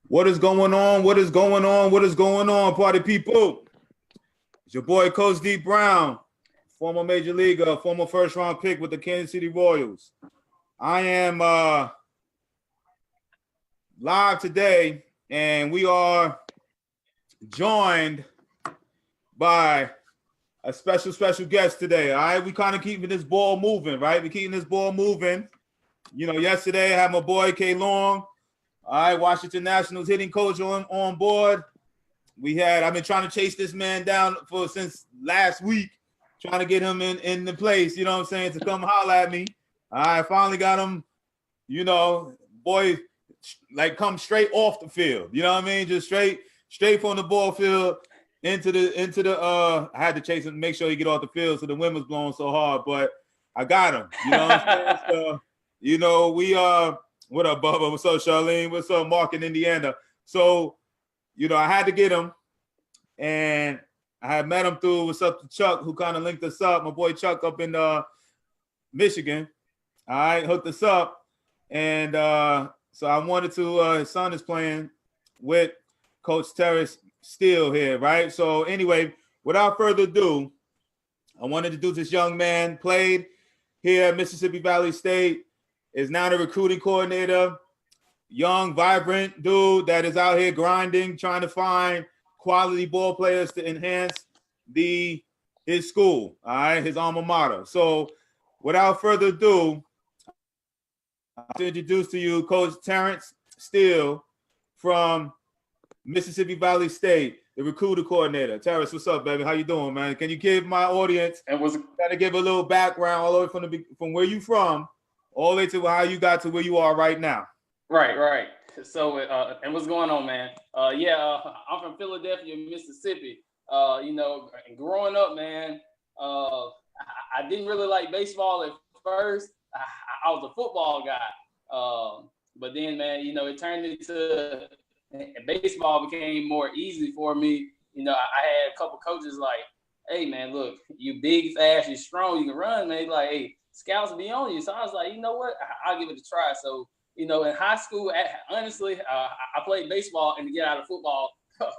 What is going on? What is going on? What is going on, party people? It's your boy, Coach D Brown, former major leaguer, former first-round pick with the Kansas City Royals. I am live today, and we are joined by a special guest today. All right, we kind of keeping this ball moving, right? We're keeping this ball moving. You know, yesterday I had my boy K Long. All right, Washington Nationals hitting coach on board. I've been trying to chase this man down since last week, trying to get him in the place, you know what I'm saying, to come holler at me. I finally got him, you know, boy, like come straight off the field. You know what I mean? Just straight from the ball field into the I had to chase him, make sure he get off the field, so the wind was blowing so hard, but I got him. You know what I'm saying? So, you know, we what up, Bubba? What's up, Charlene? What's up, Mark in Indiana? So, you know, I had to get him, and I had met him through what's up to Chuck, who kind of linked us up. My boy Chuck up in Michigan. All right, hooked us up. And so I wanted to, his son is playing with Coach Terrence Steele here, right? So anyway, without further ado, I wanted to do this young man, played here at Mississippi Valley State, is now the recruiting coordinator, young, vibrant dude that is out here grinding, trying to find quality ball players to enhance his school, all right, his alma mater. So without further ado, I'll introduce to you Coach Terrence Steele from Mississippi Valley State, the recruiter coordinator. Terrence, what's up, baby? How you doing, man? Can you give my audience gotta give a little background all the way from where you from, all the way to how you got to where you are right now? Right. So, and what's going on, man? I'm from Philadelphia, Mississippi. You know, and growing up, man, I didn't really like baseball at first. I was a football guy. But then, man, you know, it turned into baseball became more easy for me. You know, I had a couple coaches like, hey, man, look, you big, fast, you strong, you can run, man. Like, hey, scouts be on you. So I was like, you know what? I'll give it a try. So, you know, in high school, honestly, I played baseball and to get out of football,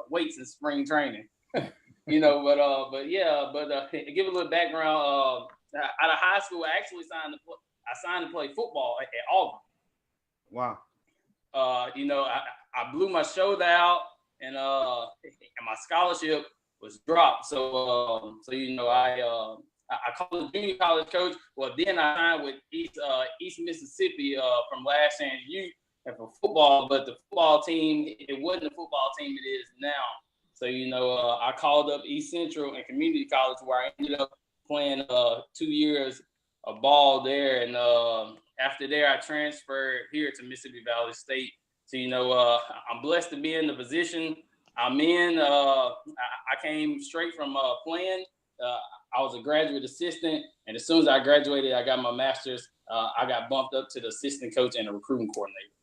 weights in spring training. You know, but give a little background. Out of high school, I actually signed to play football at Auburn. Wow. You know, I blew my shoulder out, and my scholarship was dropped. So you know, I called the junior college coach. Well, then I signed with East Mississippi from last year's youth and for football. But the football team, it wasn't the football team it is now. So, you know, I called up East Central and Community College, where I ended up playing 2 years of ball there. And after there, I transferred here to Mississippi Valley State. So, you know, I'm blessed to be in the position I'm in. I came straight from playing. I was a graduate assistant, and as soon as I graduated, I got my master's. I got bumped up to the assistant coach and the recruiting coordinator.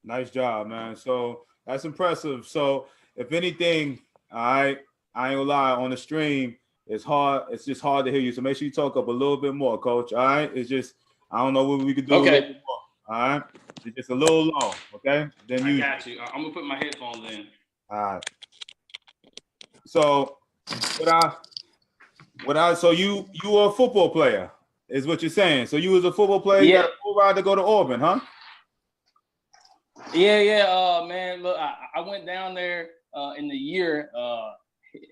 Nice job, man. So that's impressive. So if anything, I ain't gonna lie, on the stream, it's hard. It's just hard to hear you. So make sure you talk up a little bit more, Coach. All right. It's just, I don't know what we could do. Okay. A little bit more. All right. It's just a little long. Okay. Then I got you. I'm gonna put my headphones in. All right. So so you were a football player, is what you're saying. So you was a football player, yeah. You got a full ride to go to Auburn, huh? Yeah. Man, look, I went down there in the year,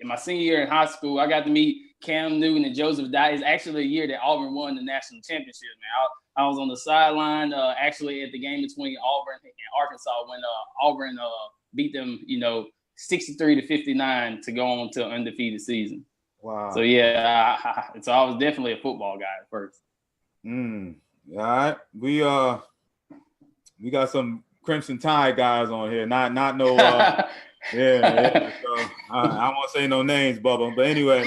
in my senior year in high school. I got to meet Cam Newton and Joseph Dye. It's actually the year that Auburn won the national championship, man. I was on the sideline actually at the game between Auburn and Arkansas when Auburn beat them, you know, 63-59 to go on to an undefeated season. Wow. So yeah, so I was definitely a football guy at first. All right. We got some Crimson Tide guys on here. Not no yeah. So I won't say no names, Bubba. But anyway,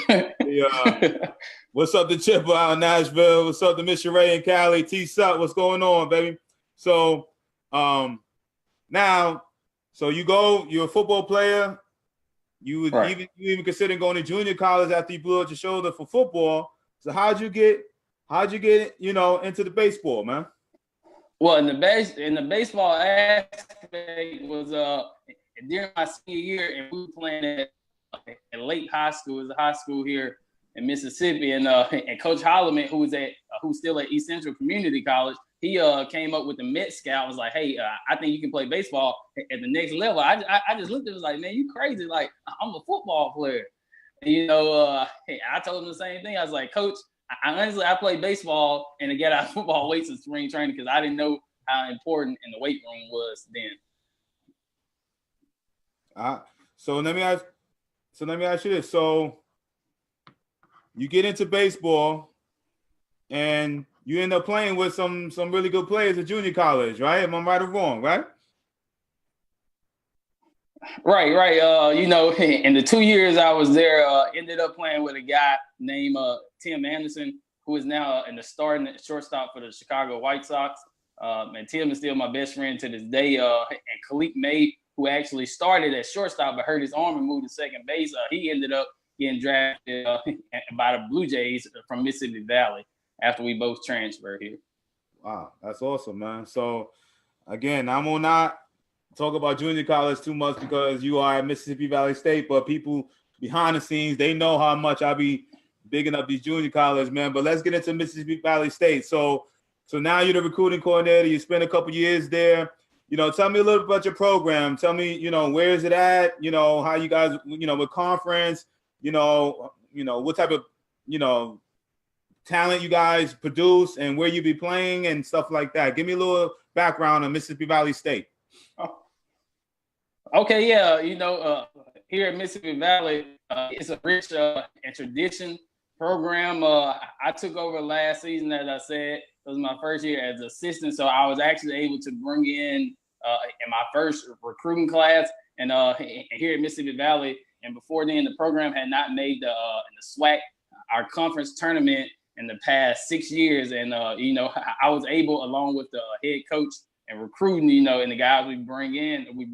what's up to Chipper out in Nashville? What's up to Miss Sheree in Cali? T-Sup, what's going on, baby? So now, so you're a football player. You would even consider going to junior college after you blew out your shoulder for football. So how'd you get, you know, into the baseball, man? Well, in the baseball aspect was during my senior year, and we were playing at Lake High School. It was a high school here in Mississippi, and Coach Holloman, who's still at East Central Community College, he came up with the Met Scout. Was like, hey, I think you can play baseball at the next level. I just looked at it, was like, man, you crazy? Like, I'm a football player. And, I told him the same thing. I was like, Coach, honestly, I played baseball and to get out of football weights in spring training because I didn't know how important in the weight room was then. So let me ask you this. So you get into baseball and you end up playing with some really good players at junior college, right? Am I right or wrong, right? Right. In the 2 years I was there, ended up playing with a guy named Tim Anderson, who is now in the starting shortstop for the Chicago White Sox. And Tim is still my best friend to this day. And Khalik May, who actually started at shortstop but hurt his arm and moved to second base, he ended up getting drafted by the Blue Jays from Mississippi Valley after we both transferred here. Wow, that's awesome, man. So, again, I'm gonna not talk about junior college too much because you are at Mississippi Valley State, but people behind the scenes, they know how much I be bigging up these junior college, man. But let's get into Mississippi Valley State. So now you're the recruiting coordinator. You spent a couple years there. Tell me a little bit about your program. Tell me, where is it at? How you guys, with conference, what type of, talent you guys produce and where you be playing and stuff like that. Give me a little background on Mississippi Valley State. Okay, yeah. Here at Mississippi Valley, it's a rich and tradition program. I took over last season, as I said. It was my first year as assistant, so I was actually able to bring in my first recruiting class, and here at Mississippi Valley. And before then, the program had not made the SWAC, our conference tournament, in the past 6 years. And I was able, along with the head coach and recruiting, and the guys we brought in, we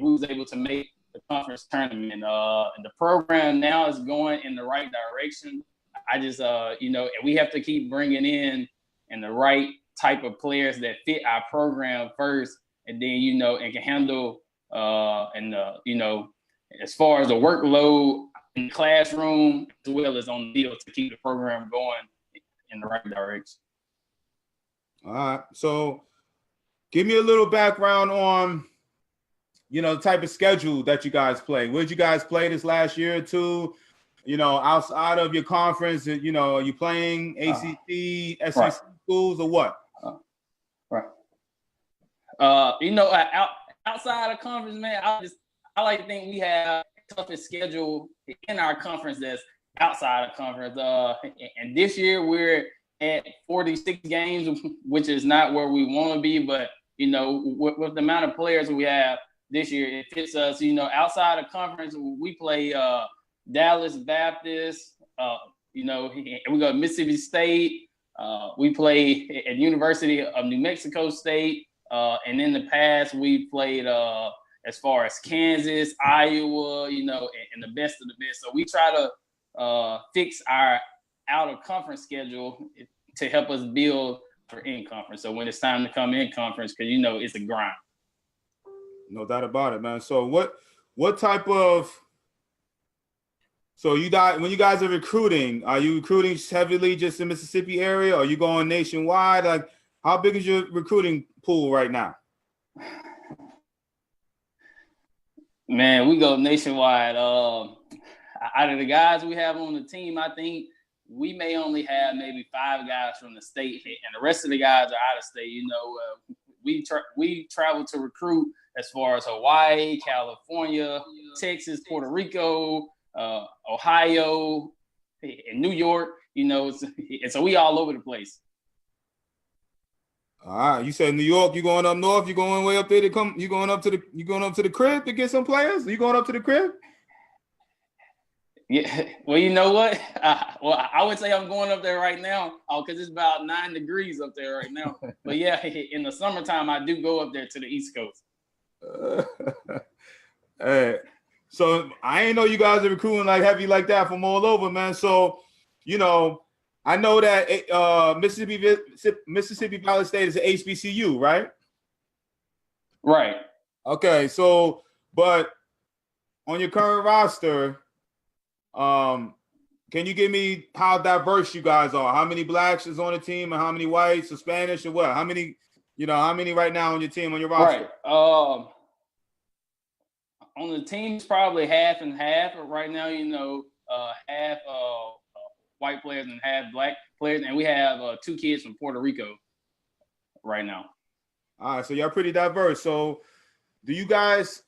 was able to make the conference tournament. And the program now is going in the right direction. I just, and we have to keep bringing in the right type of players that fit our program first, and then, and can handle, as far as the workload in the classroom as well as on the field to keep the program going in the right direction. All right. So give me a little background on, the type of schedule that you guys play. Where'd you guys play this last year or two? Outside of your conference, are you playing ACC, SEC right. schools or what? Right. Outside of conference, man, I like to think we have the toughest schedule in our conference that's outside of conference. And this year we're at 46 games, which is not where we want to be, but with the amount of players we have this year, it fits us. Outside of conference, we play Dallas Baptist. We go to Mississippi State. We play at University of New Mexico State. And in the past, we played as far as Kansas, Iowa, and the best of the best. So we try to fix our out-of-conference schedule to help us build for in-conference. So when it's time to come in conference, because, it's a grind. No doubt about it, man. So what type of – so when you guys are recruiting, are you recruiting heavily just in the Mississippi area, or are you going nationwide? Like, how big is your recruiting pool right now? Man, we go nationwide. Out of the guys we have on the team, I think we may only have maybe 5 guys from the state, and the rest of the guys are out of state. We travel to recruit as far as Hawaii, California, Texas, Puerto Rico, Ohio, and New York. And so we all over the place. All right, you said New York. You going up north? You going way up there to come? You going up to the crib to get some players? You going up to the crib? Yeah. Well, you know what? I would say I'm going up there right now because it's about 9 degrees up there right now. But yeah, in the summertime, I do go up there to the East Coast. Hey, so I ain't know you guys are recruiting like heavy like that from all over, man. So, I know that Mississippi Valley State is an HBCU, right? Right. Okay, so but on your current roster, can you give me how diverse you guys are? How many blacks is on the team, and how many whites or Spanish or what? How many right now on your team, on your roster? Right. On the team's probably half and half right now. Half white players and half black players, and we have 2 kids from Puerto Rico right now. All right, so y'all pretty diverse. So do you guys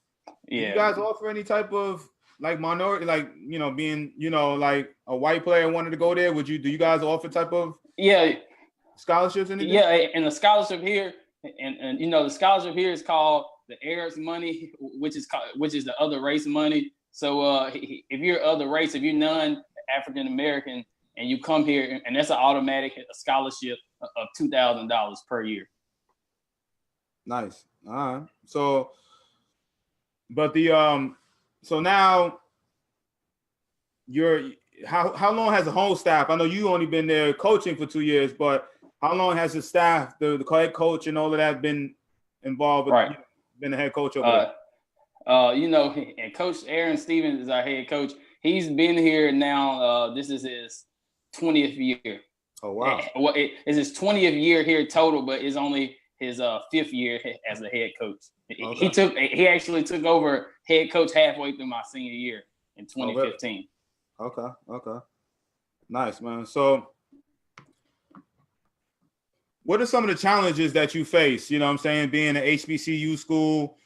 offer any type of like minority, like being like a white player wanted to go there? Do you guys offer type of scholarships? Anything? Yeah, and the scholarship here, and the scholarship here is called the Arabs money, which is the other race money. So if you're other race, if you're non-African American, and you come here, and that's an automatic scholarship of $2,000 per year. Nice. All right. So, but so now how long has the whole staff? I know you only been there coaching for 2 years, but how long has the staff, the head coach and all of that been involved with? Right. Been the head coach over there. And Coach Aaron Stevens is our head coach. He's been here now. This is his 20th year. Oh wow! Well, it's his 20th year here total, but it's only his 5th year as a head coach. Okay. He actually took over head coach halfway through my senior year in 2015. Oh, really? Okay. Nice, man. So what are some of the challenges that you face? You know what I'm saying? Being an HBCU school,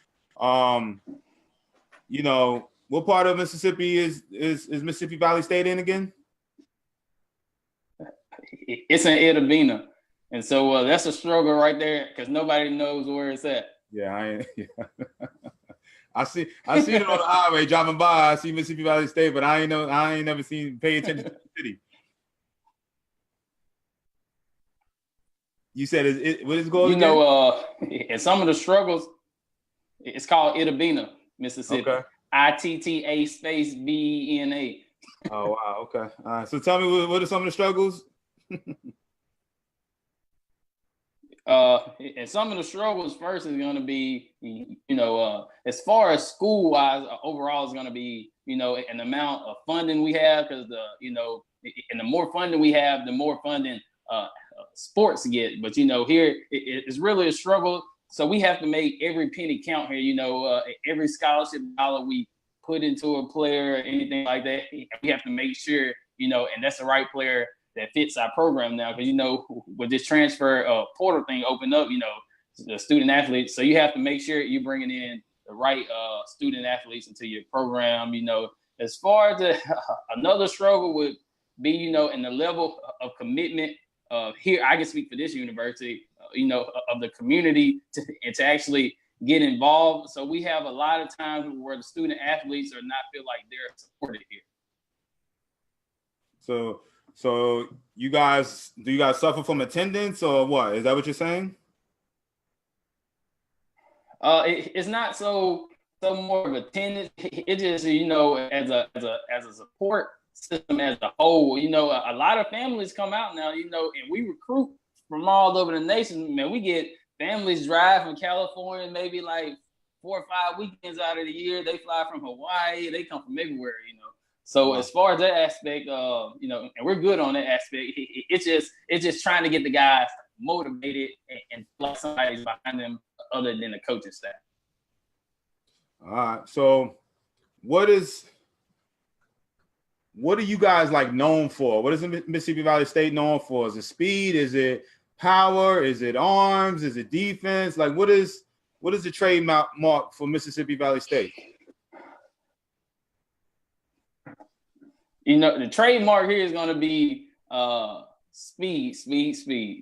what part of Mississippi is Mississippi Valley State in again? It's in Itta Bena. And so that's a struggle right there because nobody knows where it's at. Yeah, I see it on the highway driving by. I see Mississippi Valley State, but I ain't never pay attention to the city. You said what is it called again? And some of the struggles, it's called Itta Bena, Mississippi. Okay. ITTA space BENA. Oh wow, okay. All right. So tell me, what are some of the struggles? And some of the struggles first is going to be, as far as school wise, overall is going to be, an amount of funding we have because and the more funding we have, the more funding sports get. But here it's really a struggle. So we have to make every penny count here. Every scholarship dollar we put into a player or anything like that, we have to make sure, and that's the right player that fits our program now. Because, with this transfer portal thing opened up, the student athletes. So you have to make sure you're bringing in the right student athletes into your program. As far as another struggle would be, in the level of commitment here, I can speak for this university, of the community to actually get involved. So we have a lot of times where the student athletes are not feel like they're supported here. So do you guys suffer from attendance or what? Is that what you're saying? It's not so more of attendance. It just, as a support system as a whole, a lot of families come out now, and we recruit from all over the nation. Man, we get families drive from California, maybe like 4 or 5 weekends out of the year. They fly from Hawaii. They come from everywhere, So as far as that aspect, and we're good on that aspect. It's just trying to get the guys motivated and like somebody's behind them other than the coaching staff. All right. So what are you guys like known for? What is Mississippi Valley State known for? Is it speed? Is it power? Is it arms? Is it defense? Like what is the trademark for Mississippi Valley State? The trademark here is going to be speed.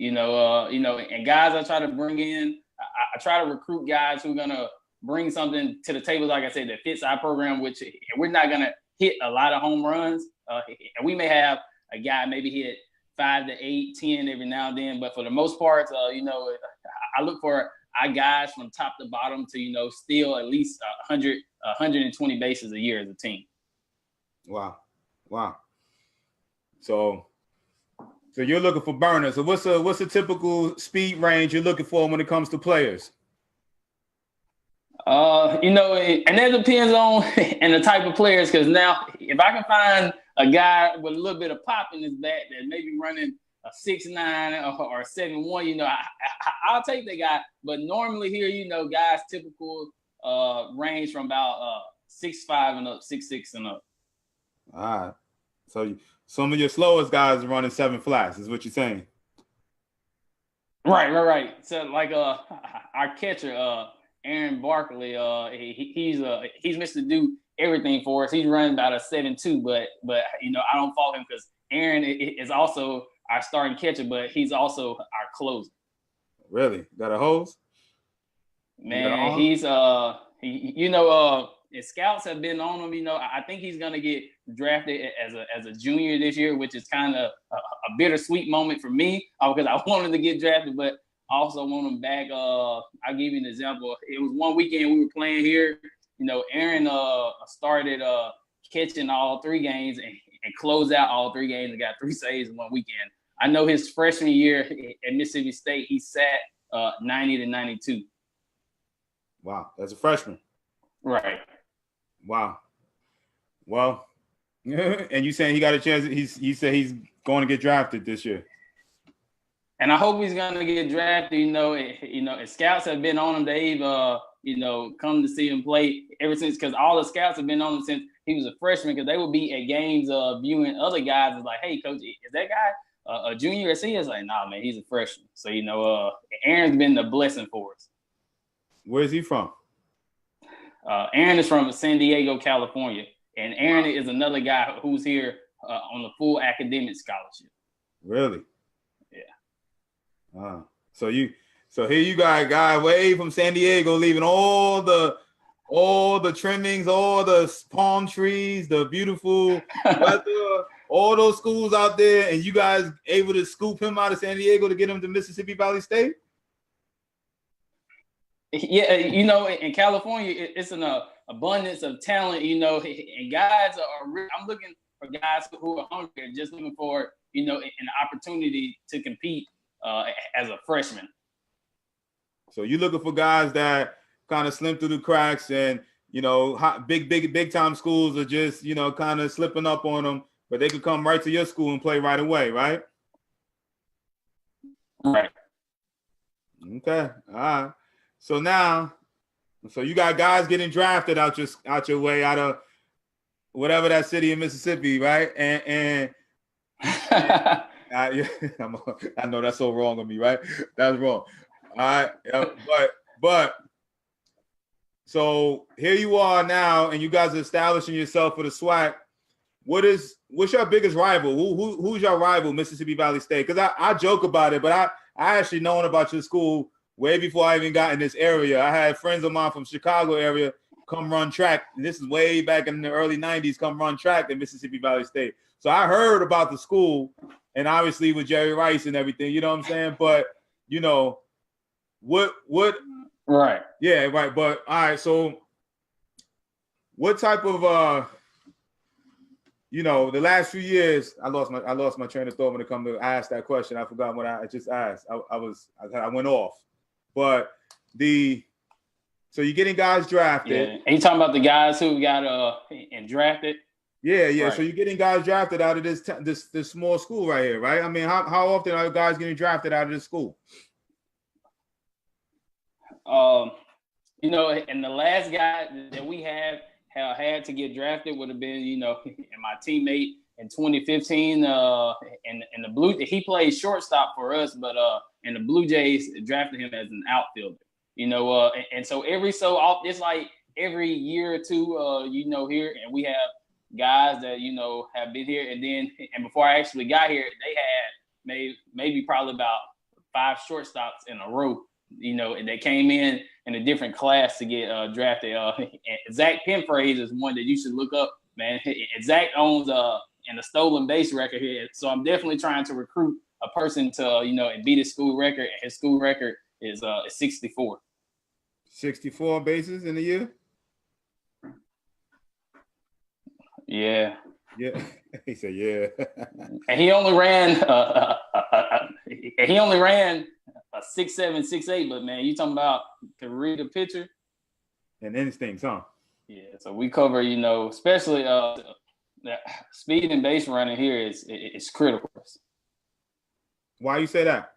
And guys I try to bring in, I try to recruit guys who are going to bring something to the table, like I said, that fits our program, which we're not going to hit a lot of home runs. And we may have a guy maybe hit 5 to 8, 10 every now and then. But for the most part, I look for our guys from top to bottom to, steal at least 120 bases a year as a team. Wow. So So you're looking for burners. So what's a typical speed range you're looking for when it comes to players? And that depends on and the type of players. Because now, if I can find a guy with a little bit of pop in his bat that may be running a 6'9" or a 7'1", I'll take that guy. But normally here, guys typical range from about 6'5" and up, 6'6" and up. All right. So some of your slowest guys are running 7 flats, is what you're saying. Right. So like our catcher, Aaron Barkley, he's Mr. Do everything for us. He's running about a 7'2", but I don't fault him because Aaron is also our starting catcher, but he's also our closer. Really? Got a hose? Man, he's scouts have been on him. I think he's gonna get drafted as a junior this year, which is kind of a bittersweet moment for me because I wanted to get drafted, but I also want him back. I'll give you an example. It was one weekend we were playing here. Aaron started catching all 3 games and closed out all 3 games and got 3 saves in one weekend. I know his freshman year at Mississippi State, he sat 90 to 92. Wow, as a freshman. Right. Wow. Well, and you saying he got a chance? He said he's going to get drafted this year. And I hope he's going to get drafted. Scouts have been on him. They've come to see him play ever since, because all the scouts have been on him since he was a freshman, because they would be at games viewing other guys. It's like, hey, coach, is that guy a junior or senior? It's like, nah, man, he's a freshman. So, Aaron's been a blessing for us. Where's he from? Aaron is from San Diego, California. And Aaron is another guy who's here on the full academic scholarship. Really? Yeah. So here you got a guy way from San Diego, leaving all the trimmings, all the palm trees, the beautiful weather, all those schools out there, and you guys able to scoop him out of San Diego to get him to Mississippi Valley State? Yeah, in California, it's an abundance of talent, and guys I'm looking for guys who are hungry and just looking for, an opportunity to compete as a freshman. So you're looking for guys that kind of slip through the cracks, and, big time schools are just, kind of slipping up on them, but they could come right to your school and play right away, right? Right. Okay. All right. So you got guys getting drafted out your way, out of whatever that city in Mississippi, right? And I know that's so wrong of me, right? That's wrong. All right, but so here you are now, and you guys are establishing yourself for the SWAC. What's your biggest rival? Who's your rival, Mississippi Valley State? Because I joke about it, but I actually known about your school way before I even got in this area. I had friends of mine from Chicago area come run track. This is way back in the early 90s, come run track at Mississippi Valley State. So I heard about the school, and obviously with Jerry Rice and everything, you know what I'm saying? But, what? Right. Yeah, right. But, all right, so what type of, the last few years, I lost my train of thought when it comes to ask that question. I forgot what I just asked. I went off. But so you're getting guys drafted. Yeah. And you talking about the guys who got and drafted? Yeah. Right. So you're getting guys drafted out of this small school right here, right? I mean, how often are guys getting drafted out of this school? And the last guy that we have had to get drafted would have been, and my teammate in 2015, and the Blue, he played shortstop for us, but and the Blue Jays drafted him as an outfielder. And so it's like every year or two, here, and we have guys that have been here, and before I actually got here, they had maybe probably about 5 shortstops in a row. And they came in a different class to get drafted. And Zach Penphrase is one that you should look up, man. And Zach owns in the stolen base record here, so I'm definitely trying to recruit a person to and beat his school record. And his school record is 64. 64 bases in a year. Yeah. Yeah. He said, yeah. And he only ran he only ran a 6'7", 6'8", but man, you talking about could read a picture and instincts, huh? Yeah, so we cover, especially speed and base running here is critical. Why you say that?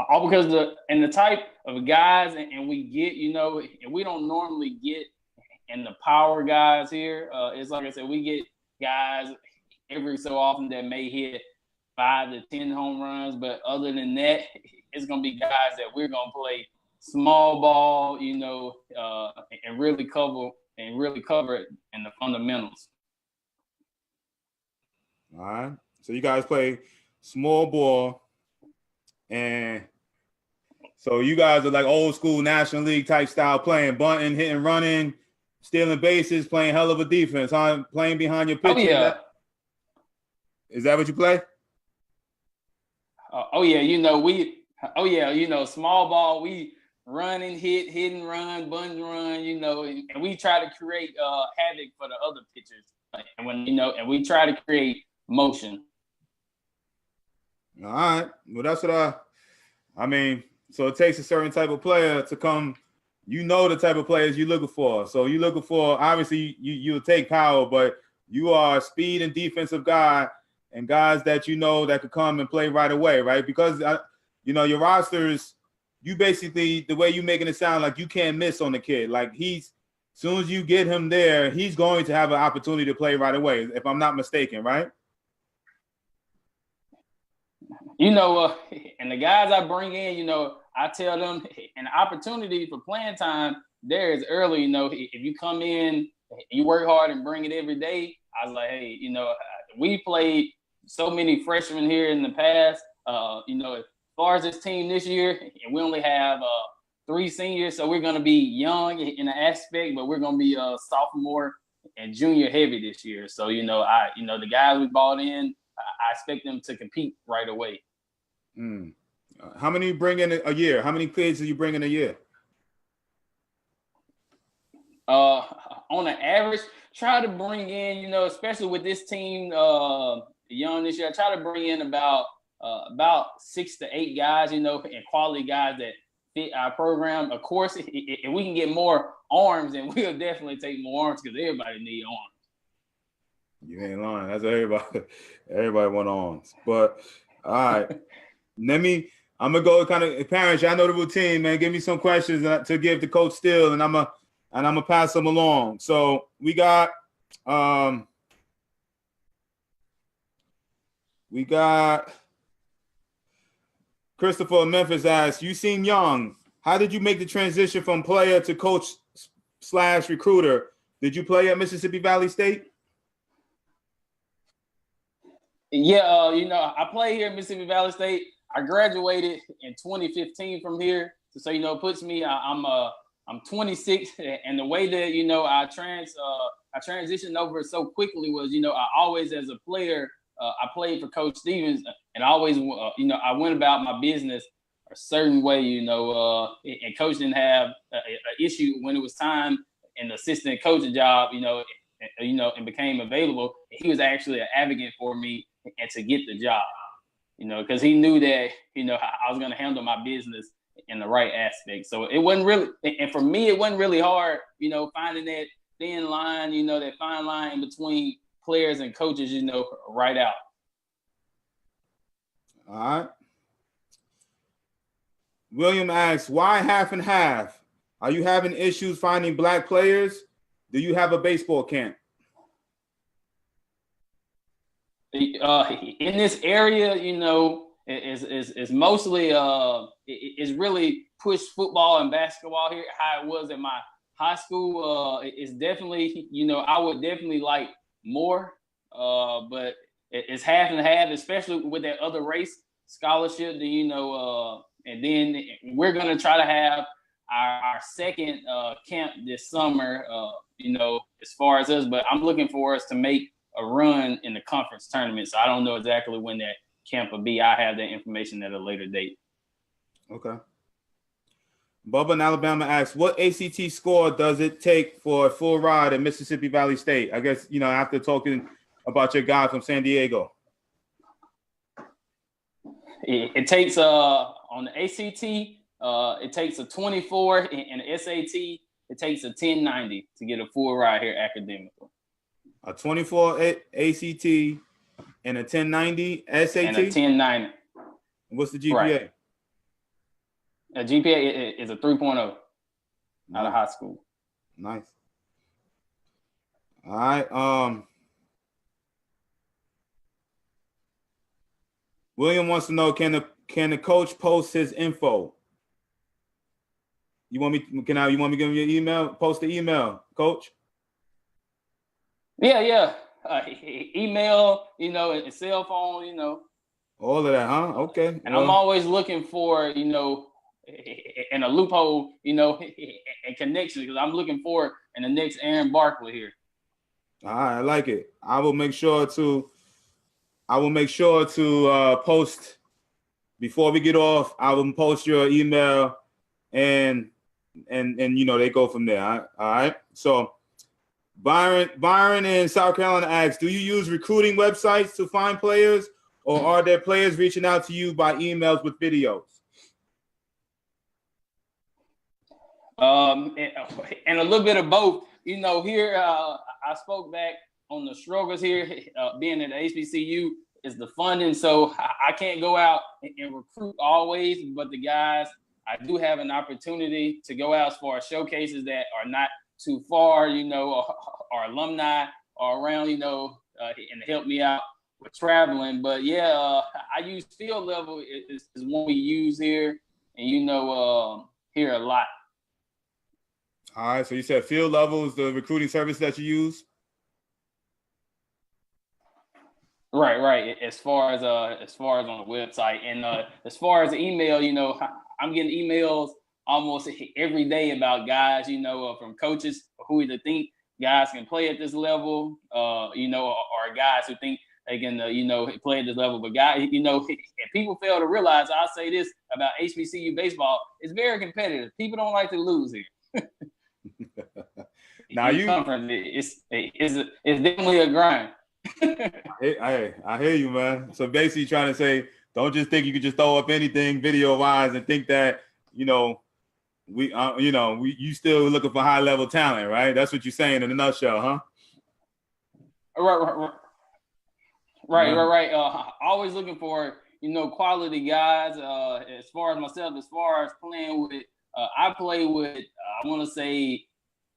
All because the type of guys and we get, and we don't normally get in the power guys here. It's like I said, we get guys every so often that may hit 5 to 10 home runs, but other than that, it's gonna be guys that we're gonna play small ball, and really cover it in the fundamentals. All right. So you guys play small ball. And so you guys are like old school National League type style playing, bunting, hitting, running, stealing bases, playing hell of a defense, huh? Playing behind your pitcher. Oh, yeah. Is that what you play? Small ball, we run and hit and run, bunt and run, and we try to create havoc for the other pitchers. And we try to create motion. All right. Well, that's what I mean. So it takes a certain type of player to come. The type of players you're looking for. So you're looking for, obviously, you'll take power, but you are a speed and defensive guy and guys that that could come and play right away, right? Because, your rosters, you basically, the way you're making it sound like you can't miss on the kid. Like as soon as you get him there, he's going to have an opportunity to play right away, if I'm not mistaken, right? And the guys I bring in, I tell them an opportunity for playing time there is early. If you come in, you work hard and bring it every day. I was like, hey, we played so many freshmen here in the past. As far as this team this year, and we only have 3 seniors, so we're going to be young in an aspect, but we're going to be sophomore and junior heavy this year. So, the guys we brought in, I expect them to compete right away. How many you bring in a year? How many kids do you bring in a year? On an average, try to bring in, especially with this team young this year, I try to bring in about 6 to 8 guys, and quality guys that fit our program. Of course, if we can get more arms, then we'll definitely take more arms because everybody needs arms. You ain't lying. That's everybody want arms. But all right. I'm gonna go kind of parents. Y'all know the routine, man. Give me some questions to give to Coach Steele, and I'm gonna pass them along. So we got Christopher Memphis asks, you seem young. How did you make the transition from player to coach / recruiter? Did you play at Mississippi Valley State? Yeah, I played here at Mississippi Valley State. I graduated in 2015 from here. So, it puts me, I'm 26. And the way that, I transitioned over so quickly was, I always, as a player, I played for Coach Stevens, and I always, I went about my business a certain way, and Coach didn't have an issue when it was time and the assistant coaching job, and became available. He was actually an advocate for me and to get the job, because he knew that, I was going to handle my business in the right aspect. So it wasn't really, and for me, it wasn't really hard, finding that thin line, that fine line in between players and coaches, right out. All right. William asks, why half and half? Are you having issues finding black players? Do you have a baseball camp? In this area, is mostly it's really pushed football and basketball here. How it was at my high school, it's definitely, I would definitely like more, but it's half and half, especially with that other race scholarship. And then we're gonna try to have our second camp this summer. As far as us, but I'm looking for us to make a run in the conference tournament. So I don't know exactly when that camp will be. I have that information at a later date. Okay. Bubba in Alabama asks, what ACT score does it take for a full ride at Mississippi Valley State? I guess, after talking about your guy from San Diego. It takes on the ACT, it takes a 24, and the SAT, it takes a 1090 to get a full ride here academically. A 24 ACT and a 1090 SAT? And a 1090. What's the GPA? Right. A GPA is a 3.0 out of high school. Nice. All right. William wants to know, can the coach post his info? You want me to give him your email? Post the email, coach. Yeah. Email, and cell phone, All of that, huh? Okay. And I'm always looking for, in a loophole, and connection, because I'm looking for in the next Aaron Barkley here. All right, I like it. I will make sure to post before we get off. I will post your email, and they go from there. All right. So Byron in South Carolina asks, do you use recruiting websites to find players, or are there players reaching out to you by emails with videos? And a little bit of both. Here I spoke back on the struggles here. Being at the HBCU is the funding, so I can't go out and recruit always. But the guys, I do have an opportunity to go out as far as showcases that are not too far, or alumni or around, and help me out with traveling. But yeah, I use Field Level is one we use here, and here a lot. All right, so you said Field Level is the recruiting service that you use? Right. As far as on the website, and as far as the email, I'm getting emails almost every day about guys, from coaches who either think guys can play at this level, or guys who think they can, play at this level. But guys, and people fail to realize, I'll say this about HBCU baseball, it's very competitive. People don't like to lose here. Now it's definitely a grind. I hear you, man. So basically trying to say, don't just think you can just throw up anything video wise and think that, you still looking for high level talent, right? That's what you're saying in a nutshell, huh? Right. Always looking for, quality guys. As far as myself, as far as playing with, I play with, I want to say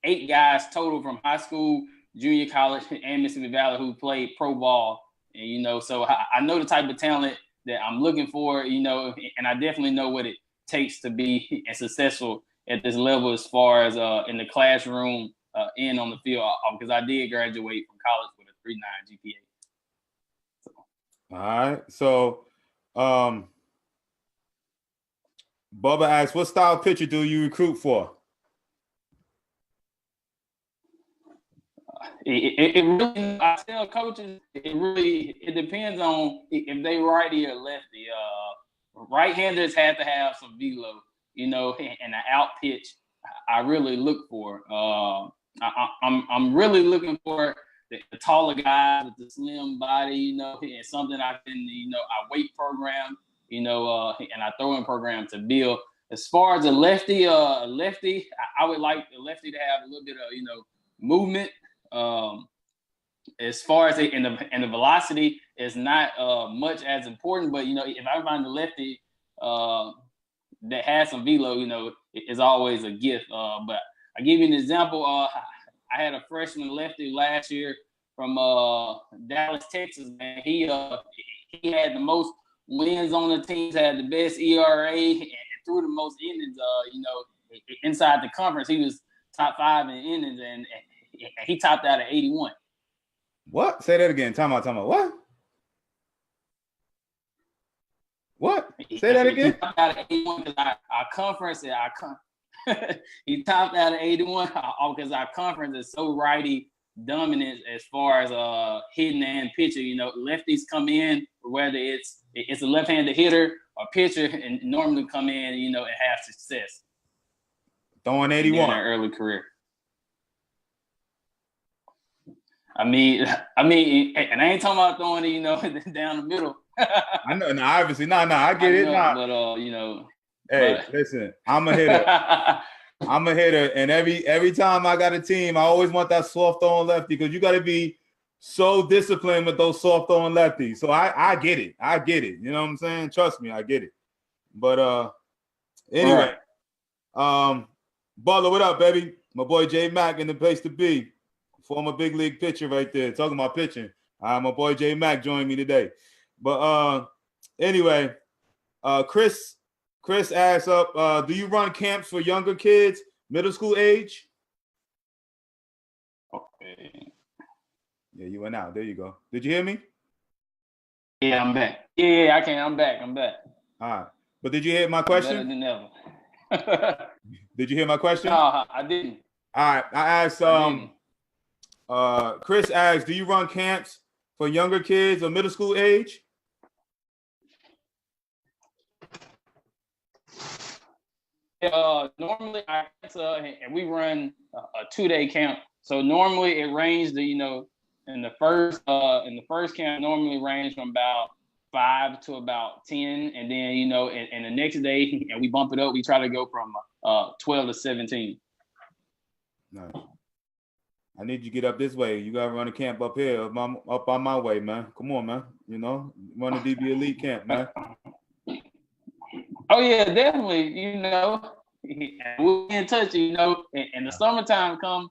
8 guys total from high school, junior college, and Mississippi Valley who played pro ball. And, so I know the type of talent that I'm looking for, and I definitely know what it takes to be successful at this level as far as in the classroom and on the field, because I did graduate from college with a 3.9 GPA. So. All right. So Bubba asks, what style pitcher do you recruit for? It really, I tell coaches, it depends on if they righty or lefty. Right-handers have to have some velo, and an out pitch I really look for. I'm really looking for the taller guys with the slim body, and something I can, I weight program, and I throw in program to build. As far as a lefty, I would like the lefty to have a little bit of, movement. As far as and the velocity is not much as important, but if I find the lefty that has some velo, it's always a gift. But I give you an example. I had a freshman lefty last year from Dallas, Texas. Man, he had the most wins on the teams, had the best ERA, and threw the most innings. Inside the conference, he was top 5 in innings, and he topped out at 81. What? Say that again. Time out. What? What? Say that again. He topped out at 81 because our conference, he topped out at 81 because our conference is so righty dominant as far as hitting and pitching. Lefties come in, whether it's a left-handed hitter or pitcher, and normally come in, and have success. Throwing 81 in their early career. I mean, and I ain't talking about throwing it, down the middle I know. No, obviously, I get it. But you know. Hey, listen, I'm a hitter. I'm a hitter, and every time I got a team, I always want that soft throwing lefty because you got to be so disciplined with those soft throwing lefties. So I get it. I get it. You know what I'm saying? Trust me, I get it. But anyway, Butler, what up, baby? My boy J Mac in the place to be. Former big league pitcher right there. Talking about pitching. My boy J Mac joined me today. But anyway, Chris asks up, do you run camps for younger kids, middle school age? Okay. Yeah, you went out. There you go. Did you hear me? Yeah, I'm back. Yeah, I can. I'm back. All right. But did you hear my question? Better than ever. Did you hear my question? No, I didn't. All right. I asked Chris asked, do you run camps for younger kids or middle school age? Normally, and we run a 2-day camp. So normally it ranged, in the first camp normally ranged from about 5 to about 10, and then and the next day, and we bump it up. We try to go from 12 to 17. Nice. I need you to get up this way. You gotta run a camp up here, up on my way, man. Come on, man. Run a DB Elite camp, man. Oh yeah, definitely. We'll be in touch. And the summertime come,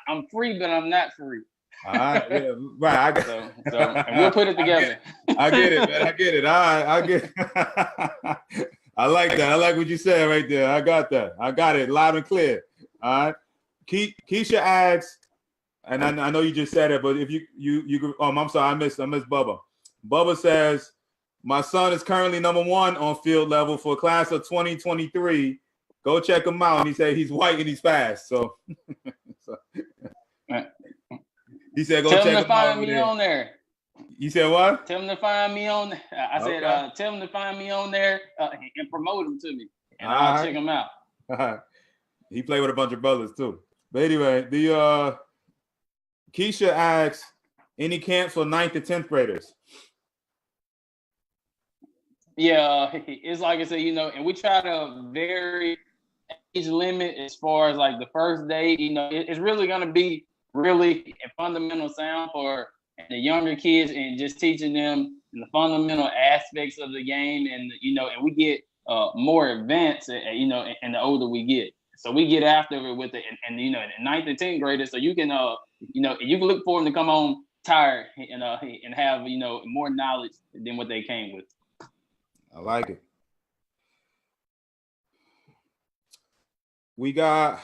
I'm free, but I'm not free. All right, yeah, right. So and we'll put it together. I get it, man. I get it. All right, I get. I like that. I like what you said right there. I got that. I got it loud and clear. All right. Keisha asks, and I know you just said it, but if you I'm sorry, I missed Bubba. Bubba says, my son is currently number 1 on field level for class of 2023. Go check him out. And he said he's white and he's fast. So, he said, go check him out. Tell him to find me on there. You said what? Tell him to find me on. I said, tell him to find me on there and promote him to me, and I'll check him out. He played with a bunch of brothers too. But anyway, the Keisha asks, any camps for 9th to 10th graders? Yeah, it's like I said, and we try to vary age limit as far as like the first day. It's really going to be really a fundamental sound for the younger kids and just teaching them the fundamental aspects of the game. And, and we get more advanced, and the older we get. So we get after it with it, and the 9th and 10th graders. So you can, you can look for them to come home tired and have, more knowledge than what they came with. I like it. We got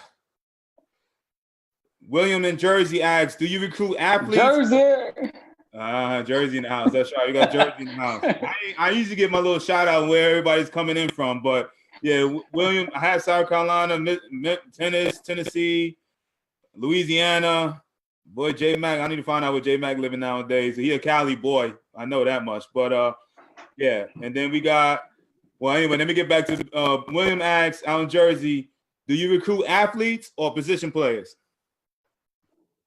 William in Jersey asks, do you recruit athletes? Jersey. Jersey in the house. That's right. We got Jersey in the house. I usually get my little shout out where everybody's coming in from, but yeah, William, I had South Carolina, Tennessee, Louisiana. Boy, J Mac. I need to find out where J Mac living nowadays. He a Cali boy. I know that much. But yeah. And then we got. Well, anyway, let me get back to William asks out in Jersey. Do you recruit athletes or position players?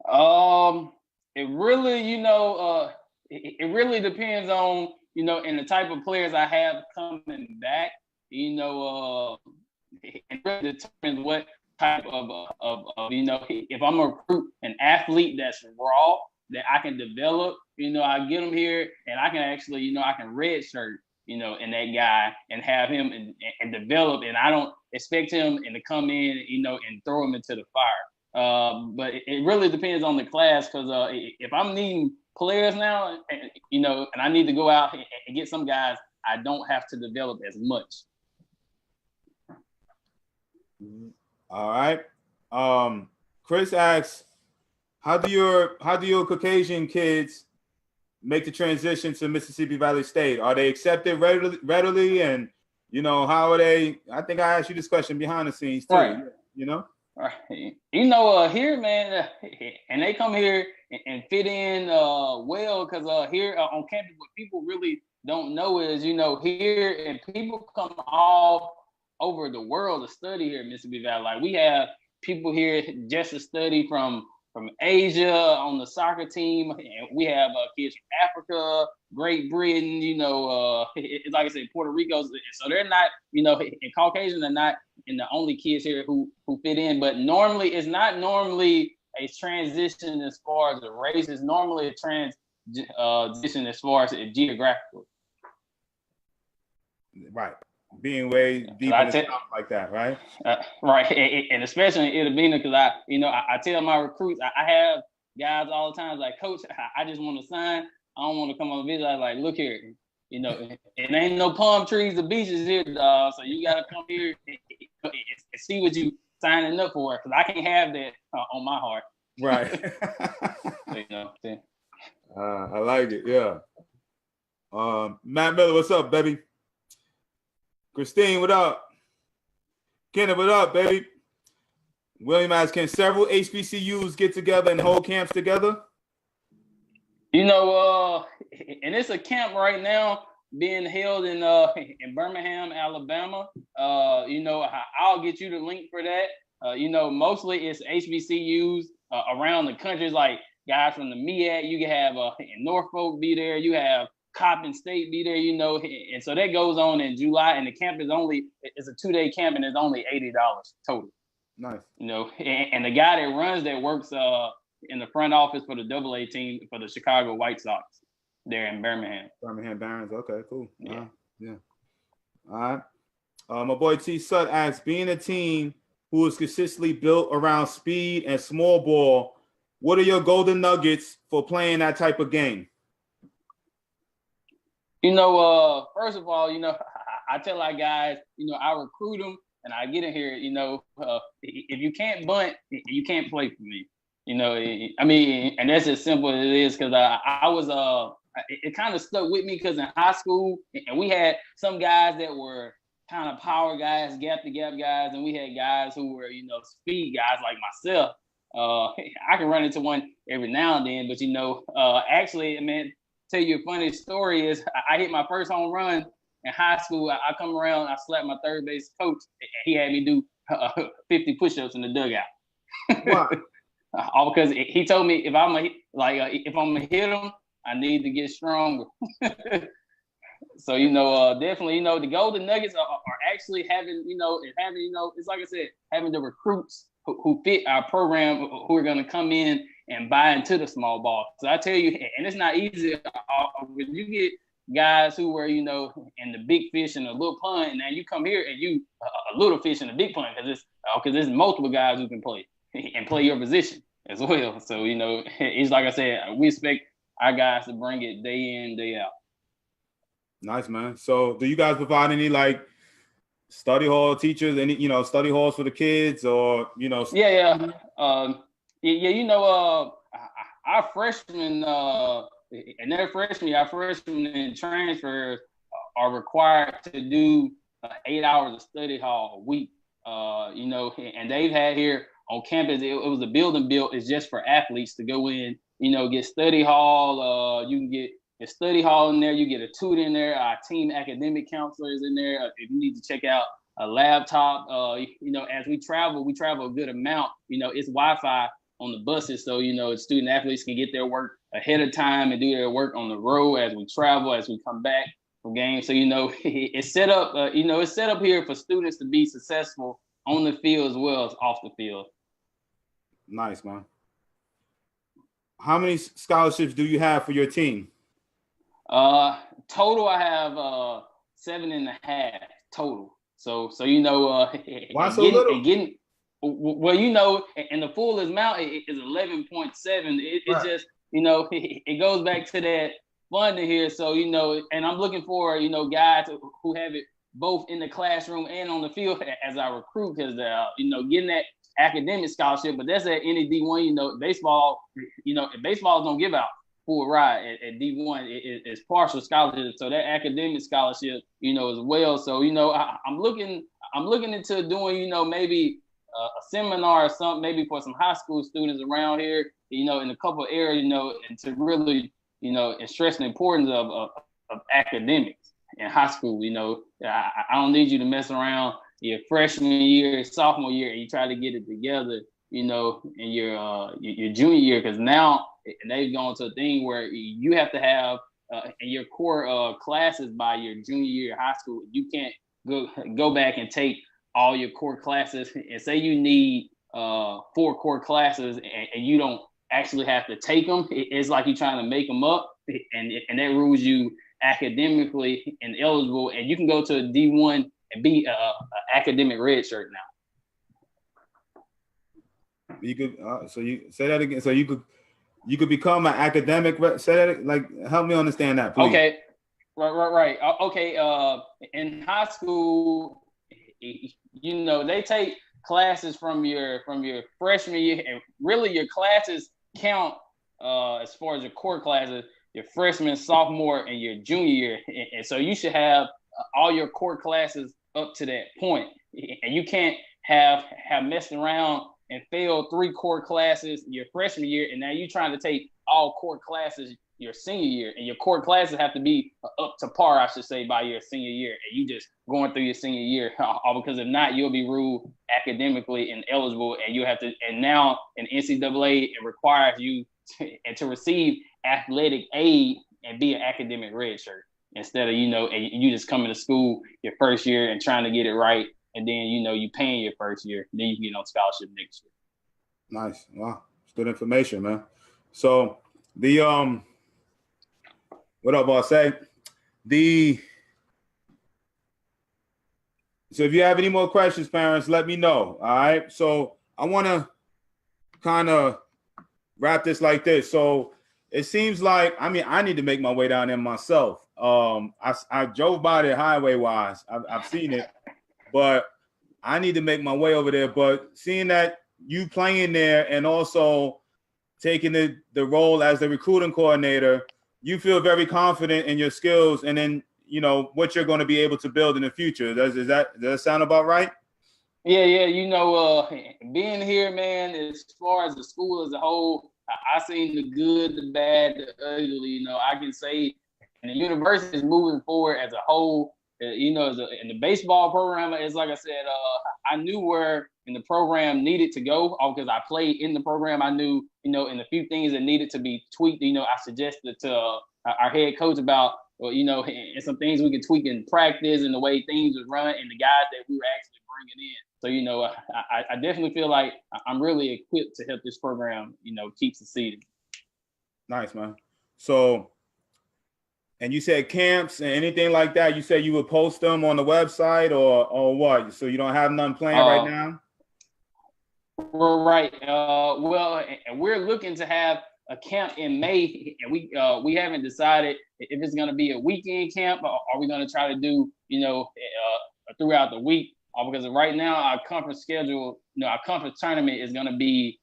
It really, it really depends on and the type of players I have coming back. It really determines what type of if I'm gonna recruit an athlete that's raw that I can develop, I get them here and I can actually, I can redshirt, in that guy and have him and develop, and I don't expect him to come in, and throw him into the fire. But it really depends on the class, because if I'm needing players now, and I need to go out and get some guys, I don't have to develop as much. All right. Chris asks, how do your Caucasian kids make the transition to Mississippi Valley State? Are they accepted readily? And how are they? I think I asked you this question behind the scenes too. Right. Right. Here, man, and they come here and fit in well, because here on campus, what people really don't know is, here, and people come all over the world to study here in Mississippi Valley. Like, we have people here just to study from from Asia on the soccer team, and we have kids from Africa, Great Britain, you know, it's like I said, Puerto Rico. So they're not, you know, in Caucasian, they're not in the only kids here who fit in. But normally, it's not normally a transition as far as the race. It's normally a transition as far as geographical. Right. Being way deep in the South like that, right? Right, and especially in Itabena, because I tell my recruits, I have guys all the time like, Coach, I just want to sign. I don't want to come on a visit. I like, look here, you know, it ain't no palm trees or beaches here, so you got to come here and see what you signing up for, because I can't have that on my heart. Right. You know, I like it. Yeah. Matt Miller, what's up, baby? Christine, what up? Kenneth, what up, baby? William asks, can several HBCUs get together and hold camps together? You know, and it's a camp right now being held in Birmingham, Alabama. You know, I'll get you the link for that. You know, mostly it's HBCUs around the country. It's like guys from the MEAC. You can have in Norfolk be there. You have Coppin State be there, you know, and so that goes on in July, and the camp is it's a 2-day camp, and it's only $80 total. Nice. You know, and the guy that runs that works in the front office for the AA team for the Chicago White Sox there in Birmingham. Birmingham Barons. Okay, cool. Yeah. Yeah. All right. My boy T. Sut asks, being a team who is consistently built around speed and small ball, what are your golden nuggets for playing that type of game? You know, first of all, you know, I tell our guys, you know, I recruit them and I get in here, you know, if you can't bunt, you can't play for me. You know, I mean, and that's as simple as it is, because I was, it kind of stuck with me because in high school, and we had some guys that were kind of power guys, gap to gap guys, and we had guys who were, you know, speed guys like myself. I can run into one every now and then, but, you know, actually, I mean, tell you a funny story is I hit my first home run in high school. I come around, I slapped my third base coach, and he had me do 50 push-ups in the dugout. Wow. All because he told me if I'm gonna hit him, I need to get stronger. So, you know, definitely, you know, the golden nuggets are actually having, it's like I said, having the recruits who fit our program, who are going to come in and buy into the small ball. So I tell you, and it's not easy when you get guys who were, you know, in the big fish and the little pond, and now you come here and you a little fish in the big pond, because there's multiple guys who can play and play your position as well. So, you know, it's like I said, we expect our guys to bring it day in, day out. Nice, man. So do you guys provide any like study hall teachers, any, you know, study halls for the kids, or, you know? Yeah. You know, our freshmen, and their freshmen, our freshmen and transfers are required to do 8 hours of study hall a week. You know, and they've had here on campus, it was a building built. It's just for athletes to go in, you know, get study hall. You can get a study hall in there. You get a tutor in there. Our team academic counselor is in there. If you need to check out a laptop, you know, as we travel a good amount. You know, it's Wi-Fi on the buses, so, you know, student athletes can get their work ahead of time and do their work on the road as we travel, as we come back from games. So, you know, it's set up. It's set up here for students to be successful on the field as well as off the field. Nice, man. How many scholarships do you have for your team? Total, I have 7.5 total. So you know, why so little? Well, you know, and the full amount is 11.7. It's right. Just, you know, it goes back to that funding here. So, you know, and I'm looking for, you know, guys who have it both in the classroom and on the field as I recruit, because, you know, getting that academic scholarship, but that's at any D1. You know, baseball, you know, baseball don't give out full ride at D1. It's partial scholarship. So that academic scholarship, you know, as well. So, you know, I'm looking into doing, you know, maybe a seminar or something, maybe for some high school students around here, you know, in a couple of areas, you know, and to really, you know, and stress the importance of academics in high school. You know, I don't need you to mess around your freshman year, sophomore year, and you try to get it together you know, in your junior year, because now they've gone to a thing where you have to have in your core classes by your junior year of high school. You can't go back and take all your core classes and say you need 4 core classes and you don't actually have to take them. It's like you're trying to make them up, and that rules you academically ineligible, and you can go to a D1 and be a academic redshirt now. You could so you say that again. So you could become an academic. Say that, like, help me understand that, please. Okay, right. Okay, in high school, you know, they take classes from your freshman year, and really your classes count as far as your core classes, your freshman, sophomore, and your junior year, and so you should have all your core classes up to that point, and you can't have messed around and failed 3 core classes your freshman year, and now you're trying to take all core classes your senior year, and your core classes have to be up to par, I should say, by your senior year, and you just going through your senior year, because if not, you'll be ruled academically ineligible, and you have to. And now in NCAA, it requires you to receive athletic aid and be an academic redshirt instead of, you know, and you just coming to school your first year and trying to get it right. And then, you know, you paying your first year, then you can get on scholarship next year. Nice. Wow. It's good information, man. So the what up, boss? So if you have any more questions, parents, let me know. All right. So I want to kind of wrap this like this. So it seems like, I mean, I need to make my way down there myself. I drove by there highway wise. I've seen it, but I need to make my way over there. But seeing that you playing there and also taking the role as the recruiting coordinator, you feel very confident in your skills and then, you know, what you're going to be able to build in the future. Does that sound about right? Yeah. You know, being here, man, as far as the school as a whole, I seen the good, the bad, the ugly. You know, I can say, and the university is moving forward as a whole. You know, in the baseball program, it's like I said, I knew where in the program needed to go because I played in the program. I knew, you know, and a few things that needed to be tweaked. You know, I suggested to our head coach about, well, you know, and some things we could tweak in practice and the way things was run and the guys that we were actually bringing in. So, you know, I definitely feel like I'm really equipped to help this program, you know, keep succeeding. Nice, man. So, and you said camps and anything like that, you said you would post them on the website or what? So you don't have none playing right now? Right. Well, and we're looking to have a camp in May, and we haven't decided if it's going to be a weekend camp or are we going to try to do, you know, throughout the week. Because right now our conference schedule, you know, our conference tournament is going to be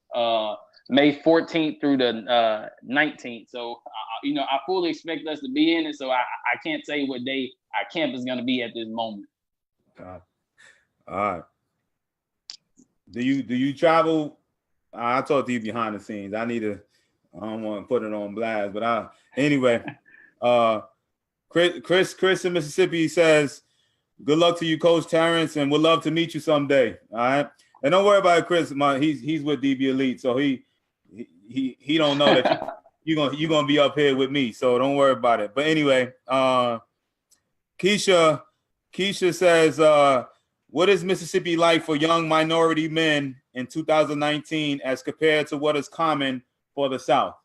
May 14th through the 19th. So, you know, I fully expect us to be in it. So I can't say what day our camp is going to be at this moment. All right. Do you travel? I talk to you behind the scenes. I don't want to put it on blast, but anyway, Chris in Mississippi says, good luck to you, Coach Terrence, and we'd love to meet you someday. All right. And don't worry about it, Chris. He's with DB Elite, so he don't know that you're gonna be up here with me. So don't worry about it. But anyway, Keisha says, what is Mississippi like for young minority men in 2019 as compared to what is common for the South?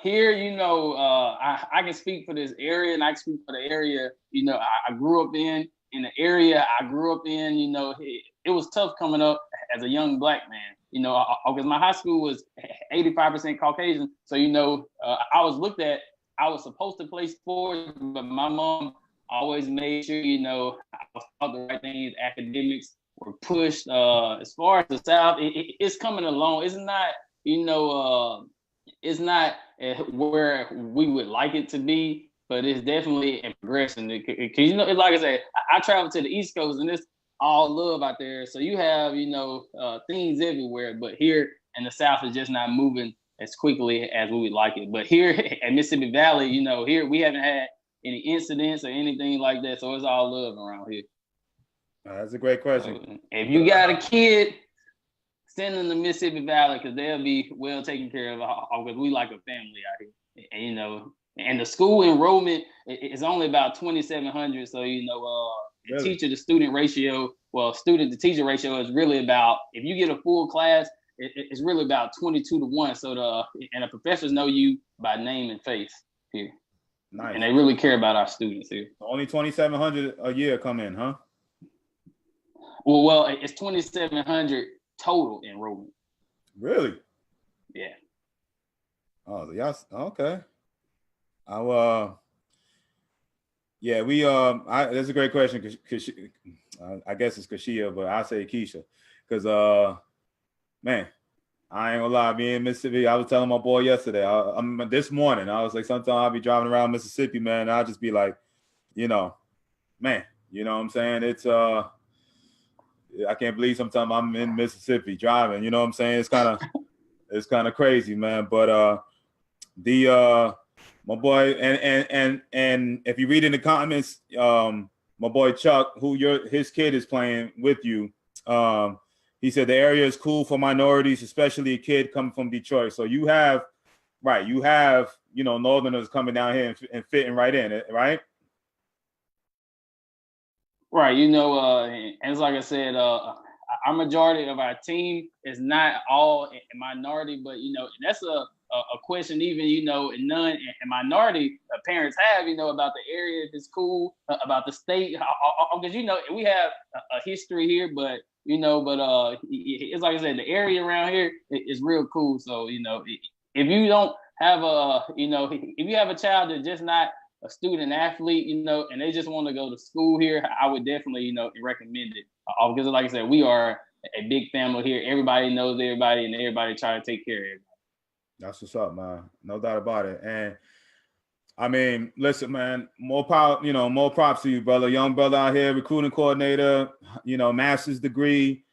Here, you know, I can speak for this area, and I can speak for the area, you know, I grew up in the area I grew up in. You know, it was tough coming up as a young Black man, you know, because my high school was 85% Caucasian. So, you know, I was supposed to play sports, but my mom always made sure, you know, I was taught the right things. Academics were pushed. As far as the South, it's coming along. It's not, you know, it's not where we would like it to be, but it's definitely in progression. Because, you know, like I said, I travel to the East Coast and it's all love out there. So you have, you know, things everywhere. But here in the South, it's just not moving as quickly as we would like it. But here at Mississippi Valley, you know, here we haven't had any incidents or anything like that. So it's all love around here. That's a great question. So if you got a kid, send them to Mississippi Valley because they'll be well taken care of because we like a family out here. And, you know, and the school enrollment is only about 2,700. So, you know, the Really? teacher to student ratio, well, student to teacher ratio is really about, if you get a full class, it's really about 22 to 1. So and the professors know you by name and face here. Nice. And they really care about our students here. Only 2,700 a year come in, huh? Well, it's 2,700 total enrollment. Really? Yeah. Oh, yes. Okay. Yeah, that's a great question because I guess it's Kashia, but I say Keisha because man, I ain't gonna lie, me in Mississippi, I was telling my boy yesterday, this morning, I was like, sometimes I'll be driving around Mississippi, man, and I'll just be like, you know, man, you know what I'm saying? It's I can't believe sometimes I'm in Mississippi driving, you know what I'm saying? It's kind of crazy, man. But my boy, and if you read in the comments, my boy Chuck, who his kid is playing with you, he said the area is cool for minorities, especially a kid coming from Detroit. So you have, you know, Northerners coming down here and fitting right in, right? Right. You know, and it's like I said, our majority of our team is not all a minority, but, you know, that's a question even, you know, none and minority parents have, you know, about the area, if it's cool, about the state, because, you know, we have a history here, but, you know, it's like I said, the area around here is real cool. So, you know, if you don't have you know, if you have a child that's just not a student athlete, you know, and they just want to go to school here, I would definitely, you know, recommend it. Because like I said, we are a big family here. Everybody knows everybody and everybody try to take care of everybody. That's what's up, man. No doubt about it. And I mean, listen, man, more power, you know, more props to you, brother. Young brother out here, recruiting coordinator, you know, master's degree,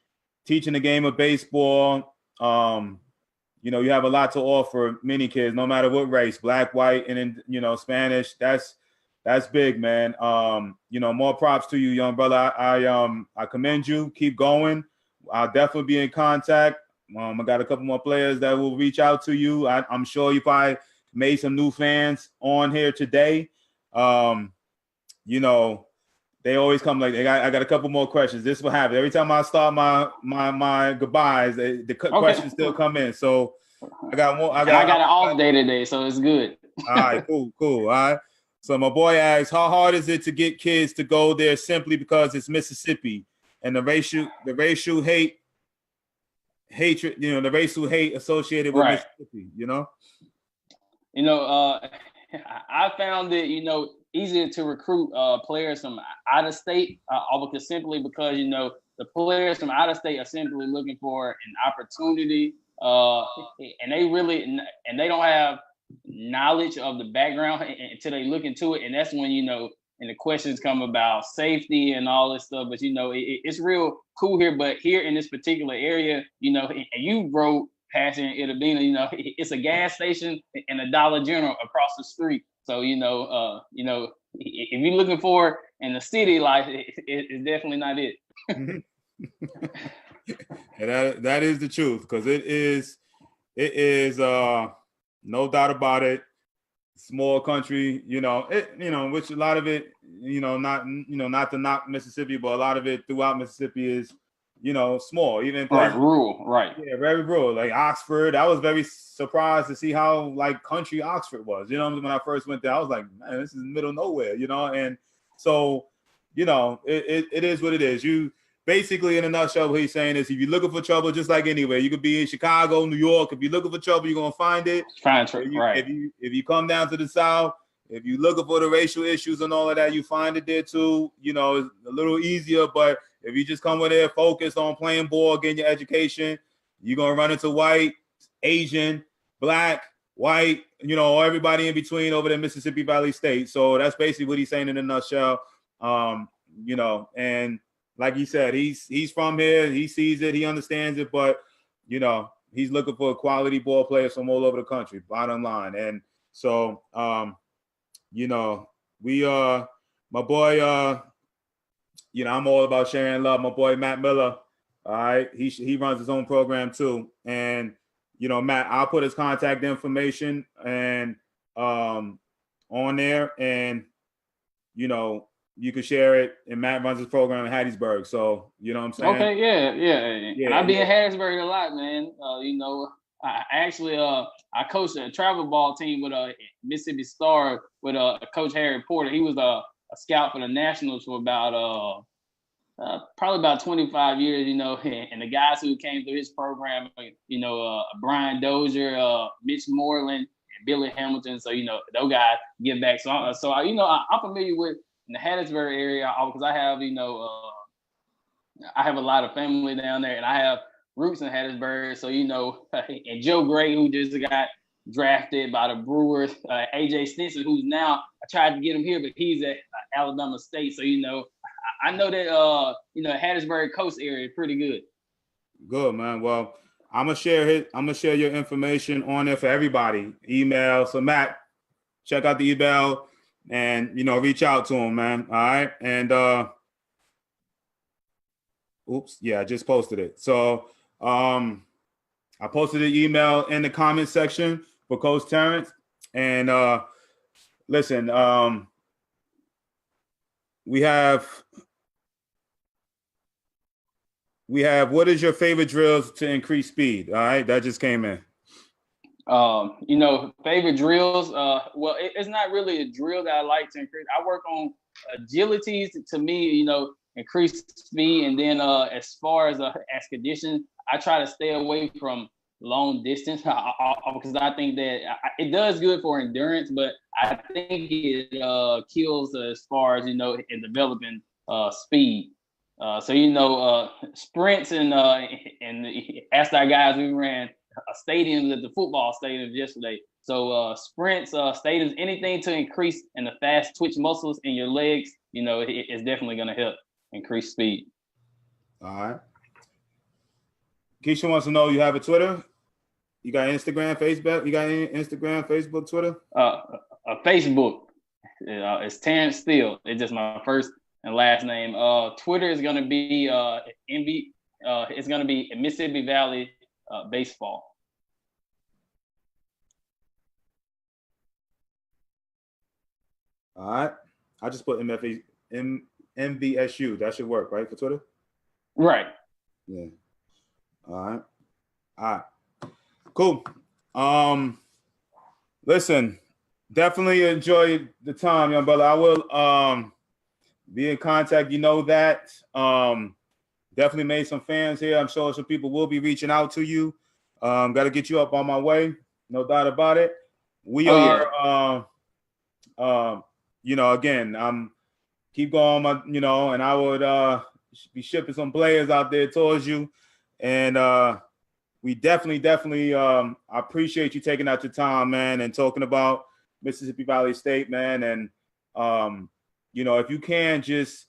teaching the game of baseball. You know, you have a lot to offer many kids, no matter what race, black, white, and then, you know, Spanish. That's big, man. You know, more props to you, young brother. I commend you. Keep going. I'll definitely be in contact. I got a couple more players that will reach out to you. I'm sure you probably made some new fans on here today. You know, they always come like I got a couple more questions. This will happen every time I start my goodbyes. The questions still come in. So I got more. I got an off day today, so it's good. All right, cool. All right. So my boy asks, how hard is it to get kids to go there simply because it's Mississippi and the racial hatred, you know, the racial hate associated with Mississippi, you know? You know, I found it, you know, easier to recruit players from out of state, because you know, the players from out of state are simply looking for an opportunity, and they don't have knowledge of the background until they look into it, and that's when, you know, and the questions come about safety and all this stuff. But, you know, it's real cool here. But here in this particular area, you know, and you rode past in Itta Bena, you know, it's a gas station and a Dollar General across the street. So, you know, if you're looking for in the city life, it's definitely not it. And that is the truth, because it is no doubt about it. Small country, you know, which a lot of it, not to knock Mississippi, but a lot of it throughout Mississippi is, small, even rural, right? Yeah, very rural. Like Oxford, I was very surprised to see how like country Oxford was. You know, when I first went there, I was like, man, this is middle of nowhere, and so, it is what it is. You basically, in a nutshell, what he's saying is, if you're looking for trouble, just like anywhere, you could be in Chicago, New York. If you're looking for trouble, you're gonna find it. Right. If you come down to the South, if you're looking for the racial issues and all of that, you find it there too. It's a little easier, but if you just come with it focused on playing ball, getting your education, you're gonna run into white, Asian, black, white, everybody in between over there in Mississippi Valley State. So that's basically what he's saying in a nutshell. And like he said, he's from here, he sees it, he understands it, but he's looking for quality ball players from all over the country, bottom line. And so we my boy I'm all about sharing love. My boy Matt Miller, all right, he runs his own program too, and Matt, I'll put his contact information and on there, and you can share it. And Matt runs his program in Hattiesburg, so you know what I'm saying. Okay, yeah. And I be in Hattiesburg a lot, man. I actually I coached a travel ball team with a Mississippi Star with Coach Harry Porter. He was a scout for the Nationals for about probably about 25 years, and the guys who came through his program, Brian Dozier, Mitch Moreland, and Billy Hamilton. So, those guys give back. So I'm familiar with in the Hattiesburg area because I have, I have a lot of family down there, and I have roots in Hattiesburg. So, and Joe Gray, who just got drafted by the Brewers, AJ Stinson, who's now, I tried to get him here, but he's at Alabama State. So, I know that Hattiesburg coast area is pretty good. Good, man. Well, I'm gonna share your information on there for everybody. Email. So Matt, check out the email and reach out to him, man. All right. And I just posted it. So I posted the email in the comment section for Coach Terrence. And listen, we have what is your favorite drills to increase speed? All right, that just came in. Favorite drills. Well, it's not really a drill that I like to increase. I work on agilities to me, increase speed. And then as far as condition, I try to stay away from long distance because I think that it does good for endurance, but I think it kills as far as, in developing speed. Sprints and asked our guys, we ran stadiums at the football stadiums yesterday. So sprints, stadiums, anything to increase in the fast twitch muscles in your legs, it's definitely going to help increase speed. All right. Keisha wants to know, you have a Twitter? You got Instagram, Facebook? You got any Instagram, Facebook, Twitter? Facebook. It's Terrence Steele. It's just my first and last name. Twitter is going to be it's going to be Mississippi Valley Baseball. All right. I just put MVSU. That should work, right, for Twitter? Right. Yeah. All right. Cool. Listen, definitely enjoy the time, young brother. I will be in contact. That. Definitely made some fans here. I'm sure some people will be reaching out to you. Got to get you up on my way. No doubt about it. We are, again, I'm keep going, and I would be shipping some players out there towards you. And we definitely I appreciate you taking out your time, man, and talking about Mississippi Valley State, man. And, if you can just,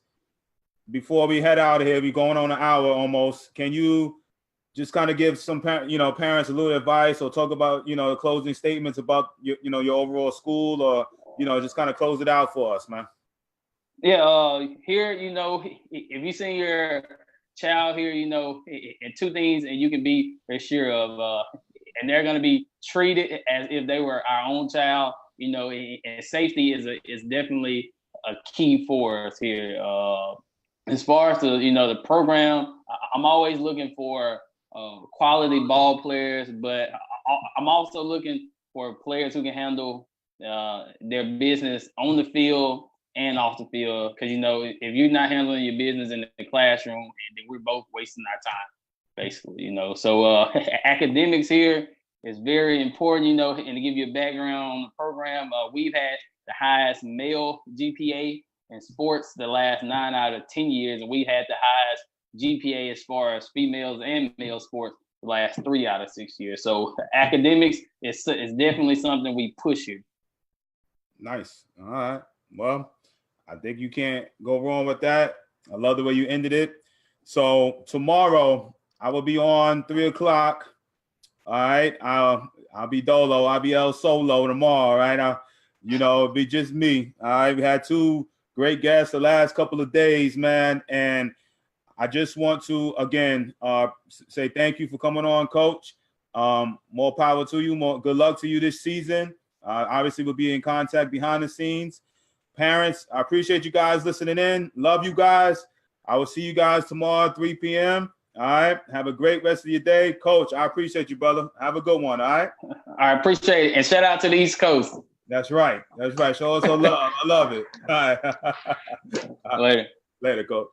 before we head out of here, we're going on an hour almost. Can you just kind of give some parents a little advice, or talk about, closing statements about your overall school, or, just kind of close it out for us, man? Yeah. Here, if you send your child here, and two things, and you can be for sure of, and they're going to be treated as if they were our own child, and safety is definitely a key for us here. As far as the program, I'm always looking for quality ball players, but I'm also looking for players who can handle their business on the field and off the field. Because, if you're not handling your business in the classroom, then we're both wasting our time, basically, So academics here is very important, and to give you a background on the program, we've had the highest male GPA in sports the last 9 out of 10 years, and we had the highest GPA as far as females and male sports the last 3 out of 6 years. So academics is definitely something we push here. Nice. All right. Well, I think you can't go wrong with that. I love the way you ended it. So tomorrow I will be on 3:00. All right. I'll be dolo. I'll be El Solo tomorrow. All right. It'll be just me. All right. We had two Great guest the last couple of days, man. And I just want to, again, say thank you for coming on, Coach. More power to you. More good luck to you this season. Obviously, we'll be in contact behind the scenes. Parents, I appreciate you guys listening in. Love you guys. I will see you guys tomorrow at 3 p.m. All right. Have a great rest of your day. Coach, I appreciate you, brother. Have a good one. All right. I appreciate it. And shout out to the East Coast. That's right. That's right. Show us some love. I love it. All right. Later. Later, Coach.